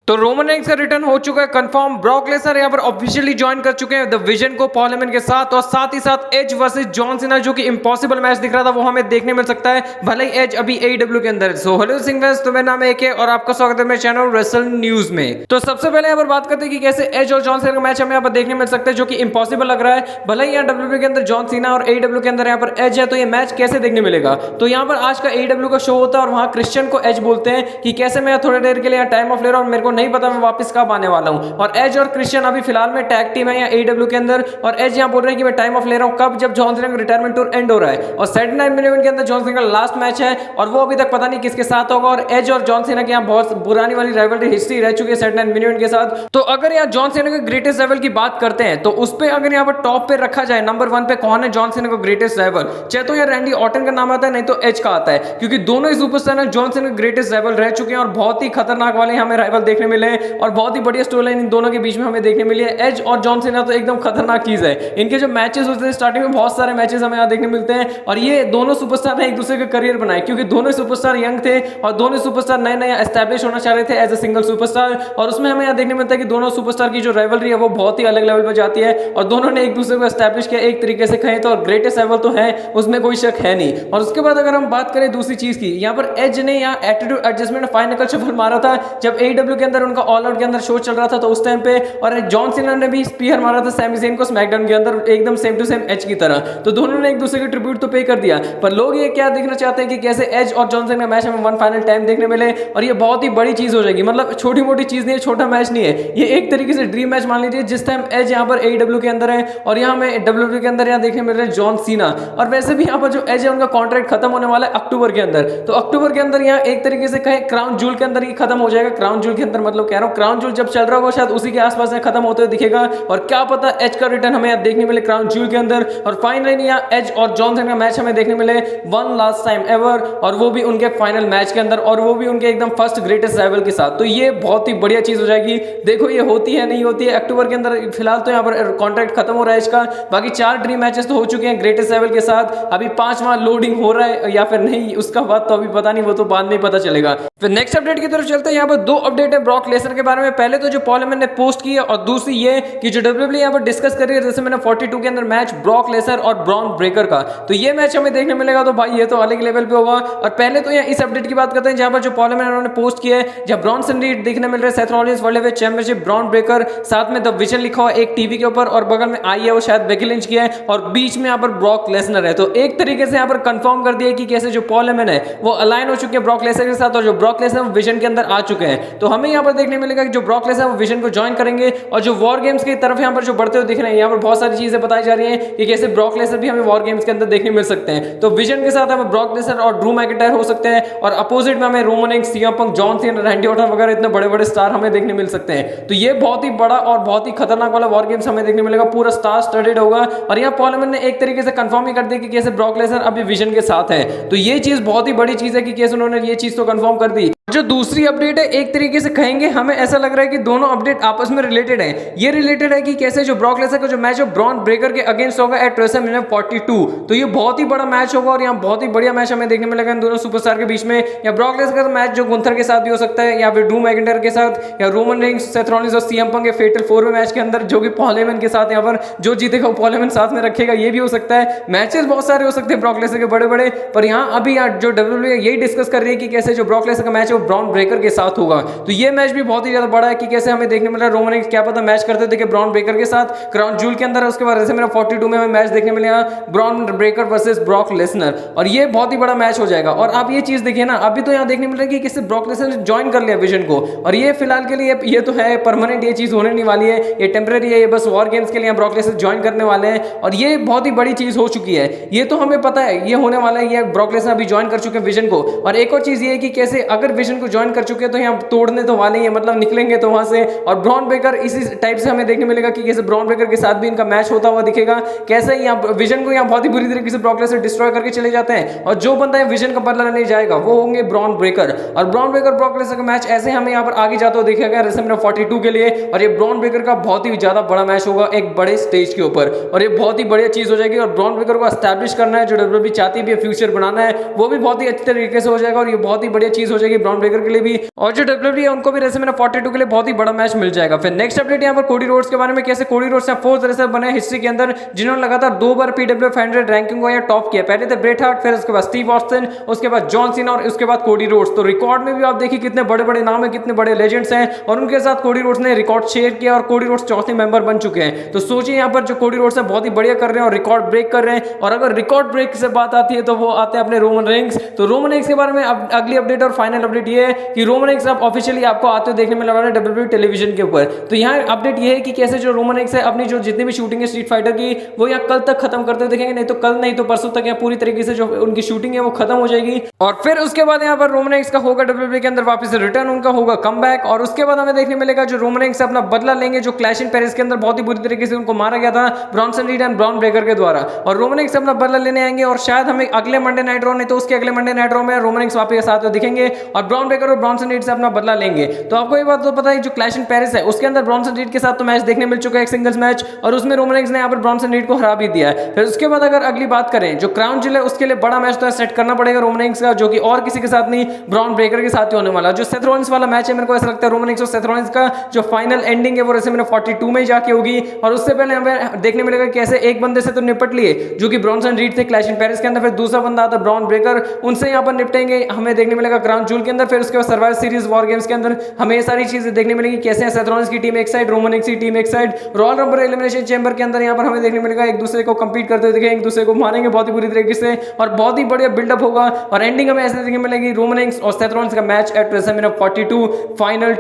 तो Roman Reigns का return हो चुका है कंफर्म। ब्रॉक लेसनर यहाँ पर ऑफिशियली ज्वाइन कर चुके हैं द विजन को पॉल हेमन के साथ, और साथ ही साथ एज वर्सेस जॉन सीना जो कि इंपॉसिबल मैच दिख रहा था वो हमें देखने मिल सकता है, भले ही एज अभी AEW के अंदर है। सो हेलो सिंह फैंस, तो मेरा नाम है AK और आपका स्वागत है मेरे चैनल रेसल न्यूज में। तो सबसे पहले यहाँ पर बात करते हैं कि कैसे एज और जॉन सीना का मैच हमें यहाँ पर देखने मिल सकता है जो कि इंपॉसिबल लग रहा है। भले ही यहाँ WWE के अंदर जॉन सीना और AEW के अंदर यहाँ पर एज है, तो ये मैच कैसे देखने मिलेगा। तो यहाँ पर आज का AEW का शो होता है और वहाँ क्रिश्चियन को एज बोलते हैं कि कैसे मैं थोड़ी देर के लिए टाइम ऑफ ले रहा हूँ और मेरे को नहीं पता मैं वापस कब आने वाला हूं। और एज और क्रिश्चियन अभी फिलहाल में टैग टीम है या AEW के अंदर, और एज यहां बोल रहे हैं कि मैं टाइम ऑफ ले रहा हूं कब, जब जॉन सीना का रिटायरमेंट टूर एंड हो रहा है। और सैटरडे नाइट मेन इवेंट के अंदर जॉन सीना का लास्ट मैच है और वो अभी तक पता नहीं किसके साथ होगा। और एज और जॉन सीना के यहां बहुत पुरानी वाली राइवलरी हिस्ट्री रह चुकी है सैटरडे नाइट मेन इवेंट के साथ। तो अगर यहां जॉन सीना के ग्रेटेस्ट राइवल की बात करते हैं तो उस पे अगर यहां पर टॉप पे रखा जाए नंबर 1 पे कौन है जॉन सीना का ग्रेटेस्ट राइवल, चाहे तो यार रैंडी ऑर्टन का नाम आता है नहीं तो एज का आता है, क्योंकि दोनों ही सुपरस्टार जॉन सीना के ग्रेटेस्ट राइवल रह चुके हैं और बहुत ही खतरनाक वाले हमें राइवल देखने मिले हैं और बहुत ही बढ़िया स्टोरी लाइन इन दोनों के बीच में हमें देखने मिली है। एज और जॉन सीना तो एकदम खतरनाक चीज है। इनके जो मैचेस होते हैं स्टार्टिंग में बहुत सारे मैचेस हमें यहाँ देखने मिलते हैं और ये दोनों सुपरस्टार ने एक दूसरे का करियर बनाए, क्योंकि दोनों सुपरस्टार यंग थे और दोनों सुपरस्टार नए नए एस्टैब्लिश होना चाह रहे थे एज अ सिंगल सुपरस्टार। और उसमें हमें यहाँ देखने मिलता है कि दोनों सुपरस्टार की जो राइवलरी है वो बहुत ही अलग लेवल पर जाती है और दोनों ने एक दूसरे को एस्टैब्लिश किया एक तरीके से कहें तो, ग्रेटेस्ट राइवल तो है उसमें कोई शक है नहीं। और उसके बाद अगर हम बात करें दूसरी चीज की, यहाँ पर एज ने यहाँ एटीट्यूड एडजस्टमेंट फाइनल शफल मारा था जब AEW के अंदर उनका ऑल आउट के अंदर शो चल रहा था, तो उस टाइम पे और जॉन सीना ने भी स्पीयर मारा था सैमी ज़ेन को स्मैकडाउन के अंदर एकदम सेम टू सेम एज की तरह। तो दोनों ने एक दूसरे को ट्रिब्यूट तो पे कर दिया, पर लोग ये क्या देखना चाहते हैं कि कैसे एज और जॉन सीना का मैच हमें वन फाइनल टाइम देखने मिले और ये बहुत ही बड़ी चीज हो जाएगी। मतलब छोटी मोटी चीज नहीं है, छोटा मैच नहीं है, ये एक तरीके से ड्रीम मैच मान लीजिए जिस टाइम एज यहाँ पर AEW के अंदर है और यहाँ हमें WWE के अंदर यहाँ देखने मिल रहा है जॉन सीना। और वैसे भी यहाँ पर जो एज है उनका कॉन्ट्रैक्ट खत्म होने वाला है अक्टूबर के अंदर, तो अक्टूबर के अंदर यहाँ एक तरीके से कहें क्राउन जूल के अंदर ही खत्म हो जाएगा। क्राउन जूल के अंदर मतलब कह रहा हूँ क्राउन जूल जब चल रहा होगा शायद उसी के आसपास खत्म होते हुए दिखेगा और क्या पता एज का रिटर्न हमें देखने मिले क्राउन जूल के अंदर। और फाइनली यहाँ एज और जॉन सीना का मैच हमें देखने मिले वन लास्ट टाइम एवर, और वो भी उनके फाइनल मैच के अंदर और वो भी उनके एकदम फर्स्ट ग्रेटेस्ट राइवल के साथ। तो ये बहुत ही बढ़िया चीज हो जाएगी। देखो ये होती है नहीं होती है अक्टूबर के अंदर। फिलहाल तो यहाँ पर कॉन्ट्रैक्ट खत्म हो रहा है इसका, बाकी 4 ड्रीम मैचेस तो हो चुके हैं ग्रेटेस्ट राइवल के साथ, अभी 5वां लोडिंग हो रहा है या फिर नहीं उसका बात तो अभी पता नहीं, वो तो बाद में ही पता चलेगा। फिर नेक्स्ट अपडेट की तरफ चलते हैं। यहाँ पर 2 अपडेट है ब्रॉक लेसनर के बारे में। पहले तो जो पॉल हेमन ने पोस्ट की है और दूसरी ये कि जो WWE यहाँ पर डिस्कस कर रही है जैसे मैंने 42 के अंदर मैच ब्रॉक लेसनर और ब्रॉन ब्रेकर का, तो ये मैच हमें देखने मिलेगा। तो भाई ये तो अलग लेवल पे होगा। और पहले तो यहाँ इस अपडेट की बात करते हैं जहां पर जो पॉल हेमन उन्होंने पोस्ट किया है, जहां ब्रॉनसन रीड देखने मिल रहा है, Seth Rollins world heavyweight championship, Bron Breakker, साथ में द विजन लिखा हुआ एक टीवी के ऊपर और बगल में आई है वो शायद बेकी लिंच की है और बीच में यहाँ पर ब्रॉक लेसनर है। तो एक तरीके से यहाँ पर कंफर्म कर दिया कि कैसे जो पॉल हेमन है वो अलाइन हो चुके हैं ब्रॉक लेसनर के साथ और जो ब्रॉक लेसनर विजन के अंदर आ चुके हैं। तो हमें यहाँ पर देखने मिलेगा कि जो ब्रॉक लेसनर वो विजन को ज्वाइन करेंगे और जो वॉर गेम्स की तरफ यहाँ पर जो बढ़ते हुए दिख रहे हैं, यहाँ पर बहुत सारी चीजें बताई जा रही हैं कि कैसे ब्रॉक लेसनर भी हमें वॉर गेम्स के अंदर देखने मिल सकते हैं। तो विजन के साथ हमें ब्रॉक लेसनर और ड्रू मैकिंटायर हो सकते हैं और अपोजिट में हमें Roman Reigns, CM Punk, John Cena, Randy Orton वगैरह इतने बड़े बड़े स्टार हमें देखने मिल सकते हैं। तो ये बहुत ही बड़ा और बहुत ही खतरनाक वाला वॉर गेम्स हमें देखने मिलेगा, पूरा स्टार स्टडेड होगा। और यहाँ पॉल हेमन ने एक तरीके से कंफर्म ही कर दिया कि कैसे ब्रॉक लेसनर अभी विजन के साथ है। तो ये चीज बहुत ही बड़ी चीज है कि कैसे उन्होंने ये चीज तो कंफर्म कर दी। जो दूसरी अपडेट है एक तरीके से कहेंगे हमें ऐसा लग रहा है कि दोनों अपडेट आपस में रिलेटेड है। ये रिलेटेड है कि कैसे जो ब्रॉक लेसनर का जो मैच है ब्रॉन ब्रेकर के अगेंस्ट होगा एट WrestleMania 42। तो ये बहुत ही बड़ा मैच होगा और यहाँ बहुत ही बढ़िया मैच हमें देखने मिलेगा इन दोनों सुपरस्टार के बीच में। या ब्रॉक लेसनर का मैच जो गुंथर के साथ भी हो सकता है या फिर ड्रू मैकिंटायर के साथ या रोमन रेंस, सेथ रॉलिंस और सीएम पंक के फेटल 4 मैच के अंदर जो कि पॉल हेमन के साथ यहाँ पर जो जीतेगा वो पॉल हेमन साथ में रखेगा, ये भी हो सकता है। मैचेस बहुत सारे हो सकते हैं ब्रॉक लेसनर के बड़े बड़े, पर यहाँ अभी जो WWE यही डिस्कस कर रही है कि कैसे जो ब्रॉक लेसनर का मैच है वो ब्रॉन ब्रेकर के साथ होगा। तो ये मैच भी बहुत ही ज्यादा बड़ा है कि कैसे हमें देखने मिल रहा है रोमन रेंस क्या पता मैच करते थे कि ब्रॉन ब्रेकर के साथ क्राउन जूल के अंदर, उसके बाद WrestleMania 42 में हमें मैच देखने मिलेगा Bron Breakker versus Brock Lesnar और ये बहुत ही बड़ा मैच हो जाएगा। और आप ये चीज देखिए ना, अभी तो यहाँ देखने मिल रहा है कि किसी ब्रॉक लेसनर ने ज्वाइन कर लिया विजन को और ये फिलहाल के लिए ये तो है परमानेंट, ये चीज होने नहीं वाली है, ये टेम्पररी है, ये बस वॉर गेम्स के लिए ब्रॉक लेसनर ज्वाइन करने वाले हैं और ये बहुत ही बड़ी चीज हो चुकी है। ये तो हमें पता है ये होने वाला है, ये ब्रॉक लेसनर अभी ज्वाइन कर चुके हैं विजन को। और एक और चीज ये है कि कैसे अगर विजन को ज्वाइन कर चुके हैं तो यहाँ तोड़ने तो वाले ही है, मतलब निकलेंगे तो वहां से। और ब्रॉन ब्रेकर इसी टाइप से हमें देखने मिलेगा कि कैसे ब्रॉन ब्रेकर के साथ भी इनका मैच होता हुआ दिखेगा, कैसे यहाँ विजन को यहाँ बहुत ही बुरी तरीके से ब्रॉक लेसनर डिस्ट्रॉय करके चले जाते हैं और जो बंदा है विजन का बदला नहीं जाएगा वो होंगे ब्रॉन ब्रेकर। और ब्रॉन ब्रेकर ब्रॉक लेसनर का मैच ऐसे हमें यहाँ पर आगे जाता हुआ दिखेगा WrestleMania 42 के लिए और ये ब्रॉन ब्रेकर का बहुत ही ज्यादा बड़ा मैच होगा एक बड़े स्टेज के ऊपर और ये बहुत ही बढ़िया चीज हो जाएगी। और ब्रॉन ब्रेकर को एस्टैब्लिश करना है, जो WWE चाहती है फ्यूचर बनाना है, वो भी बहुत ही अच्छे तरीके से हो जाएगा और ये बहुत ही बढ़िया चीज हो जाएगी ब्रॉन ब्रॉन ब्रेकर के लिए भी, और जो डब्ल्यूडब्ल्यूई है उनको भी रेसलमेनिया 42 के लिए बहुत ही बड़ा मैच मिल जाएगा। फिर नेक्स्ट अपडेट यहाँ पर कोडी रोड्स के बारे में, कैसे कोडी रोड्स फोर्थ रेसलर बने हिस्ट्री के अंदर जिन्होंने लगातार 2 बार PW 500 रैंकिंग को यहाँ टॉप किया। पहले थे ब्रेट हार्ट, फिर उसके बाद स्टीव ऑस्टिन, उसके बाद जॉन सीना और उसके बाद कोडी रोड्स। तो रिकॉर्ड में भी आप देखिए कितने बड़े बड़े नाम है, कितने बड़े लेजेंड्स हैं, और उनके साथ कोडी रोड्स ने रिकॉर्ड शेयर किया और कोडी रोड्स चौथे मेंबर बन चुके हैं। तो सोचिए यहाँ पर जो कोडी रोड्स है बहुत ही बढ़िया कर रहे हैं और रिकॉर्ड ब्रेक कर रहे हैं। और अगर रिकॉर्ड ब्रेक से बात आती है तो वो आते हैं अपने रोमन रेंग्स। तो रोमन रेंग्स के बारे में अब अगली अपडेट और फाइनल अपडेट ये है कि रोमन रेंग्स अब ऑफिशियली आपको आते हुए देखने मिलने वाला है WWE टेलीविजन के ऊपर। तो यहाँ अपडेट ये है कि कैसे जो रोमन रेंग्स है अपनी जो जितनी भी शूटिंग है स्ट्रीट फाइटर की वो यहाँ कल तक खत्म करते हुए देखेंगे, नहीं तो कल नहीं तो परसों तक यहाँ पूरी तरीके से जो उनकी शूटिंग है वो खत्म हो जाएगी। और फिर उसके बाद यहाँ पर रोमन रेंग्स का होगा WWE के अंदर वापस से रिटर्न, उनका होगा कमबैक। और उसके बाद हमें देखने मिलेगा जो रोमन रेंग्स अपना बदला लेंगे जो क्लैश इन पेरिस के अंदर बहुत ही बुरी तरीके से उनको मारा गया था Bronson read and Bron Breakker के द्वारा। और रोमन रेंग्स अपना बदला लेने आएंगे और शायद हमें अगले मंडे नाइट रॉ नहीं तो उसके अगले मंडे नाइट रॉ में रोमन रेंग्स वापस के साथ दिखेंगे और ब्रॉन ब्रेकर और ब्रॉन्सन रीड से अपना बदला लेंगे। तो आपको ये बात तो पता है जो क्लैश इन पेरिस है उसके अंदर ब्रॉन्सन रीड के साथ तो मैच देखने मिल चुका है, एक सिंगल्स मैच, और उसमें रोमन रेंग्स ने यहाँ पर ब्रॉन्सन रीड को हरा भी दिया है। फिर उसके बाद अगर अगली बात करें जो क्राउन जिल है उसके लिए बड़ा मैच तो सेट करना पड़ेगा रोमन रेंग्स का, जो कि और किसी के साथ नहीं ब्रॉन ब्रेकर के साथ ही होने वाला। जो सेथ रॉलिंस वाला मैच है मेरे को ऐसा लगता है रोमन रेंग्स और सेथ रॉलिंस का जो फाइनल एंडिंग है वो रेसलमेनिया 42 में जाके होगी। और उससे पहले हमें देखने मिलेगा कैसे एक बंदे से तो निपट लिए जो कि ब्रॉन्सन रीड थे क्लैश इन पेरिस के अंदर, फिर दूसरा बंदा आता ब्रॉन ब्रेकर, उनसे यहाँ पर निपटेंगे हमें देखने मिलेगा क्राउन जूल के अंदर। फिर उसके बाद सर्वाइवर सीरीज वॉर गेम्स के अंदर हमें ये सारी चीजें देखने मिलेंगी, कैसे सेथ रॉलिंस की टीम एक साइड, रोमन रेंग्स की टीम एक side, royal rumble elimination chamber के अंदर यहाँ पर हमें देखने मिलेगा एक दूसरे को कंपीट करते हुए दिखेंगे, एक दूसरे को मारेंगे बहुत ही बुरी तरीके से और बहुत ही बढ़िया बिल्डअप होगा। और एंडिंग हमें ऐसे देखने मिलेगी रोमन रेंग्स और सेथ रॉलिंस का match at WrestleMania 42 final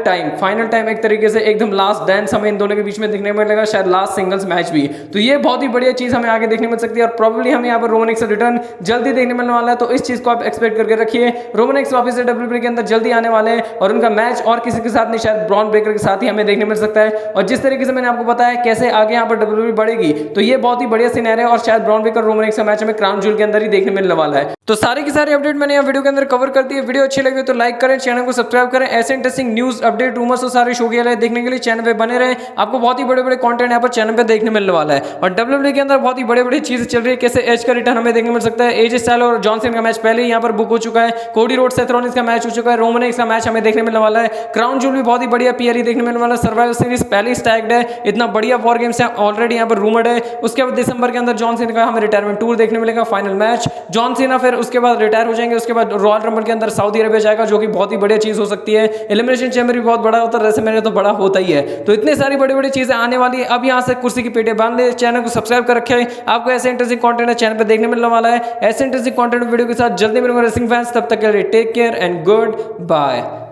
time एक तरीके से एकदम लास्ट डांस हमें इन दोनों के बीच में देखने मिलेगा, शायद लास्ट सिंगल्स मैच भी। तो ये बहुत ही बढ़िया चीज हमें आगे देखने मिल सकती है और प्रोबेबली हमें यहाँ पर रोमन रेंग्स का रिटर्न जल्दी देखने मिलने वाला है। तो इस चीज को आप एक्सपेक्ट करके रखिए, रोमन रेंग्स वापस से WWE के अंदर जल्दी आने वाले हैं और उनका मैच और किसी के साथ नहीं शायद ब्रॉन ब्रेकर के साथ ही हमें देखने मिल सकता है। और जिस तरीके से मैंने आपको बताया कैसे आगे यहाँ पर WWE बढ़ेगी तो ये बहुत ही बढ़िया सिनेरियो है और शायद ब्रॉन ब्रेकर रोमन रेंग्स का मैच हमें क्राउन जूल के अंदर ही देखने मिलने वाला है। तो सारी की सारी अपडेट मैंने यहाँ वीडियो के अंदर कवर कर दी है। वीडियो अच्छी लगी तो लाइक करें, चैनल को सब्सक्राइब करें, ऐसे इंटरेस्टिंग न्यूज अपडेट रूमर्स और सारे शो के देखने के लिए चैनल पे बने रहे। आपको बहुत ही बड़े बड़े कंटेंट यहाँ पर चैनल पे देखने मिलने वाला है। और WWE के अंदर बहुत ही बड़ी बड़ी चीजें चल रही है, कैसे एज का रिटर्न हमें देखने मिल सकता है, एजे स्टाइल्स और जॉन सीना का मैच पहले ही यहाँ पर बुक हो चुका है, कोडी रोड्स सेथ रॉलिंस का मैच हो चुका है, रोमन रेंग्स का मैच हमें देखने मिलने वाला है, क्राउन जूल भी बहुत ही बढ़िया पीआरई देखने मिलने वाला है, सर्वाइवर सीरीज पहले स्टैग्ड है, इतना बढ़िया वॉर गेम्स है ऑलरेडी यहाँ पर रूमर्ड है। उसके बाद दिसंबर के अंदर जॉन सीना का हमें रिटायरमेंट टूर देखने मिलेगा, फाइनल मैच जॉन सीना फिर उसके बाद रिटायर हो जाएंगे। उसके बाद रॉयल रंबल के अंदर सऊदी अरेबिया जाएगा जो कि बहुत ही बढ़िया चीज हो सकती है, एलिमिनेशन चैंबर भी बहुत बड़ा होता है, रेसलमेनिया तो बड़ा होता ही है। तो इतनी सारी बड़ी बड़ी चीजें आने वाली है। अब यहाँ से कुर्सी की पेटे बांध ले, चैनल को सब्सक्राइब कर रखे, आपको ऐसे इंटरेस्टिंग कंटेंट है चैनल पे देखने मिलने वाला है। ऐसे इंटरेस्टिंग कंटेंट वीडियो के साथ जल्दी मिलूंगा रेसलिंग फैंस, तब तक के लिए take care and good bye.